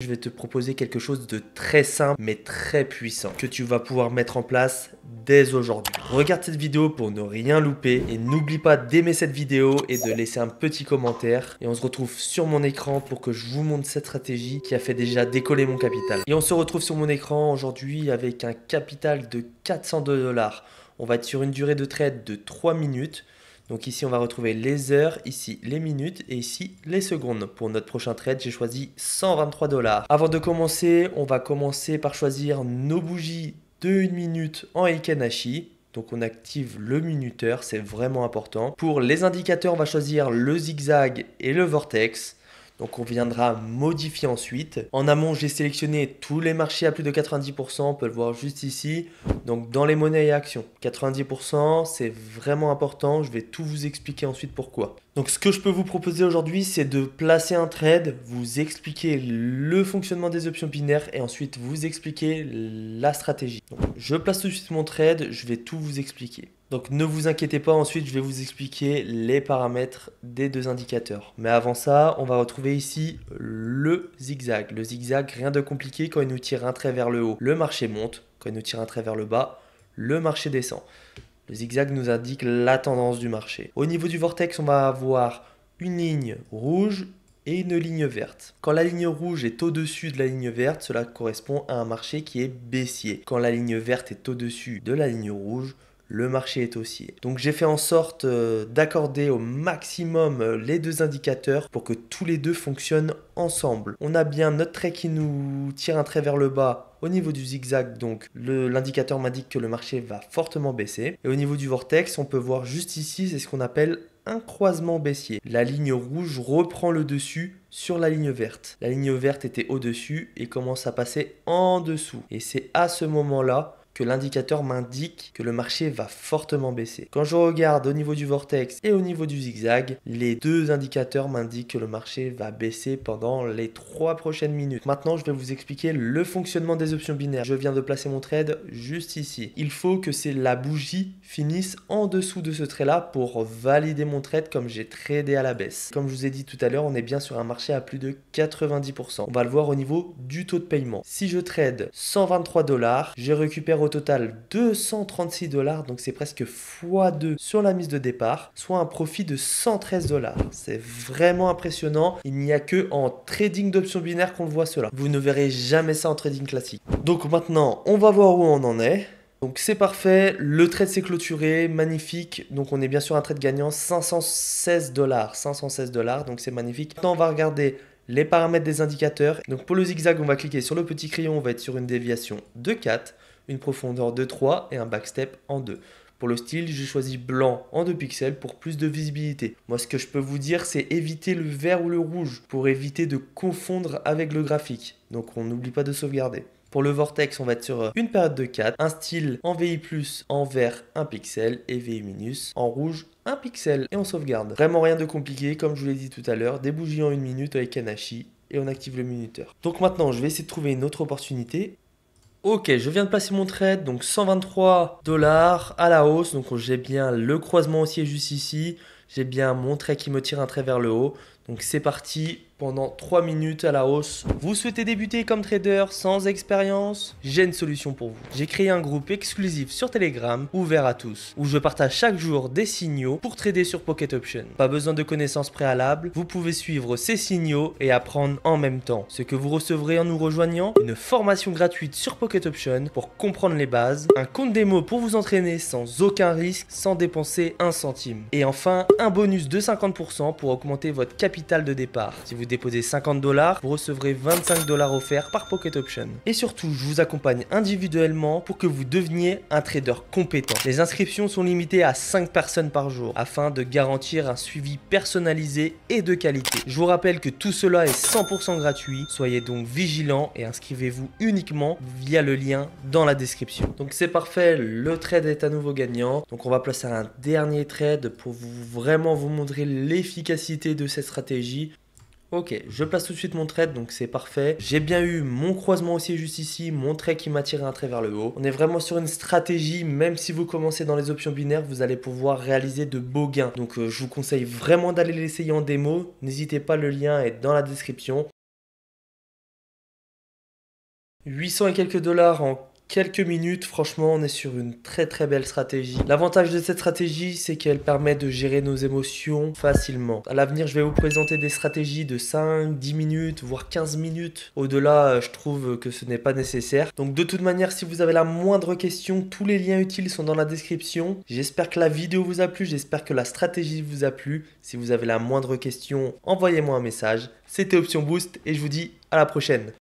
Je vais te proposer quelque chose de très simple mais très puissant que tu vas pouvoir mettre en place dès aujourd'hui. Regarde cette vidéo pour ne rien louper et n'oublie pas d'aimer cette vidéo et de laisser un petit commentaire. Et on se retrouve sur mon écran pour que je vous montre cette stratégie qui a fait déjà décoller mon capital. Et on se retrouve sur mon écran aujourd'hui avec un capital de 402 $. On va être sur une durée de trade de 3 minutes. Donc ici, on va retrouver les heures, ici les minutes et ici les secondes. Pour notre prochain trade, j'ai choisi 123 $. Avant de commencer, on va commencer par choisir nos bougies de 1 minute en Heiken Ashi. Donc on active le minuteur, c'est vraiment important. Pour les indicateurs, on va choisir le zigzag et le vortex. Donc on viendra modifier ensuite. En amont, j'ai sélectionné tous les marchés à plus de 90%. On peut le voir juste ici. Donc dans les monnaies et actions, 90%, c'est vraiment important. Je vais tout vous expliquer ensuite pourquoi. Donc ce que je peux vous proposer aujourd'hui, c'est de placer un trade, vous expliquer le fonctionnement des options binaires et ensuite vous expliquer la stratégie. Donc, je place tout de suite mon trade, je vais tout vous expliquer. Donc ne vous inquiétez pas, ensuite je vais vous expliquer les paramètres des deux indicateurs. Mais avant ça, on va retrouver ici le zigzag. Le zigzag, rien de compliqué, quand il nous tire un trait vers le haut, le marché monte. Quand il nous tire un trait vers le bas, le marché descend. Le zigzag nous indique la tendance du marché. Au niveau du vortex, on va avoir une ligne rouge et une ligne verte. Quand la ligne rouge est au-dessus de la ligne verte, cela correspond à un marché qui est baissier. Quand la ligne verte est au-dessus de la ligne rouge, le marché est haussier. Donc j'ai fait en sorte d'accorder au maximum les deux indicateurs pour que tous les deux fonctionnent ensemble. On a bien notre trait qui nous tire un trait vers le bas au niveau du zigzag, donc l'indicateur m'indique que le marché va fortement baisser. Et au niveau du vortex, on peut voir juste ici, c'est ce qu'on appelle un croisement baissier. La ligne rouge reprend le dessus sur la ligne verte. La ligne verte était au-dessus et commence à passer en dessous. Et c'est à ce moment-là que l'indicateur m'indique que le marché va fortement baisser. Quand je regarde au niveau du vortex et au niveau du zigzag, les deux indicateurs m'indiquent que le marché va baisser pendant les 3 prochaines minutes. Maintenant, je vais vous expliquer le fonctionnement des options binaires. Je viens de placer mon trade juste ici. Il faut que la bougie finisse en dessous de ce trait-là pour valider mon trade comme j'ai tradé à la baisse. Comme je vous ai dit tout à l'heure, on est bien sur un marché à plus de 90%. On va le voir au niveau du taux de paiement. Si je trade 123 $, je récupère au total 236 $, donc c'est presque x2 sur la mise de départ, soit un profit de 113 $. C'est vraiment impressionnant. Il n'y a que en trading d'options binaires qu'on le voit cela. Vous ne verrez jamais ça en trading classique. Donc maintenant, on va voir où on en est. Donc c'est parfait, le trade s'est clôturé, magnifique. Donc on est bien sur un trade gagnant, 516 $. 516 $, donc c'est magnifique. Maintenant on va regarder les paramètres des indicateurs. Donc pour le zigzag, on va cliquer sur le petit crayon, on va être sur une déviation de 4. Une profondeur de 3 et un backstep en 2. Pour le style, j'ai choisi blanc en 2 pixels pour plus de visibilité. Moi, ce que je peux vous dire, c'est éviter le vert ou le rouge pour éviter de confondre avec le graphique. Donc, on n'oublie pas de sauvegarder. Pour le vortex, on va être sur une période de 4, un style en VI+, en vert 1 pixel et VI- en rouge 1 pixel et on sauvegarde. Vraiment rien de compliqué, comme je vous l'ai dit tout à l'heure, des bougies en 1 minute avec Heiken Ashi et on active le minuteur. Donc maintenant, je vais essayer de trouver une autre opportunité. Ok, je viens de passer mon trade, donc 123 $ à la hausse. Donc j'ai bien le croisement haussier juste ici. J'ai bien mon trait qui me tire un trait vers le haut. Donc c'est parti pendant 3 minutes à la hausse. Vous souhaitez débuter comme trader sans expérience? J'ai une solution pour vous. J'ai créé un groupe exclusif sur Telegram, ouvert à tous, où je partage chaque jour des signaux pour trader sur Pocket Option. Pas besoin de connaissances préalables, vous pouvez suivre ces signaux et apprendre en même temps. Ce que vous recevrez en nous rejoignant, une formation gratuite sur Pocket Option pour comprendre les bases, un compte démo pour vous entraîner sans aucun risque, sans dépenser un centime. Et enfin, un bonus de 50% pour augmenter votre capital de départ. Si vous déposez 50 $, vous recevrez 25 $ offerts par Pocket Option. Et surtout, je vous accompagne individuellement pour que vous deveniez un trader compétent. Les inscriptions sont limitées à 5 personnes par jour afin de garantir un suivi personnalisé et de qualité. Je vous rappelle que tout cela est 100% gratuit. Soyez donc vigilants et inscrivez-vous uniquement via le lien dans la description. Donc c'est parfait, le trade est à nouveau gagnant. Donc on va placer un dernier trade pour vraiment vous montrer l'efficacité de cette stratégie. Ok, je place tout de suite mon trade, donc c'est parfait. J'ai bien eu mon croisement haussier juste ici, mon trait qui m'a tiré un trait vers le haut. On est vraiment sur une stratégie, même si vous commencez dans les options binaires, vous allez pouvoir réaliser de beaux gains. Donc je vous conseille vraiment d'aller l'essayer en démo. N'hésitez pas, le lien est dans la description. 800 et quelques dollars en quelques minutes, franchement, on est sur une très belle stratégie. L'avantage de cette stratégie, c'est qu'elle permet de gérer nos émotions facilement. À l'avenir, je vais vous présenter des stratégies de 5, 10 minutes, voire 15 minutes. Au-delà, je trouve que ce n'est pas nécessaire. Donc de toute manière, si vous avez la moindre question, tous les liens utiles sont dans la description. J'espère que la vidéo vous a plu, j'espère que la stratégie vous a plu. Si vous avez la moindre question, envoyez-moi un message. C'était Option Boost et je vous dis à la prochaine.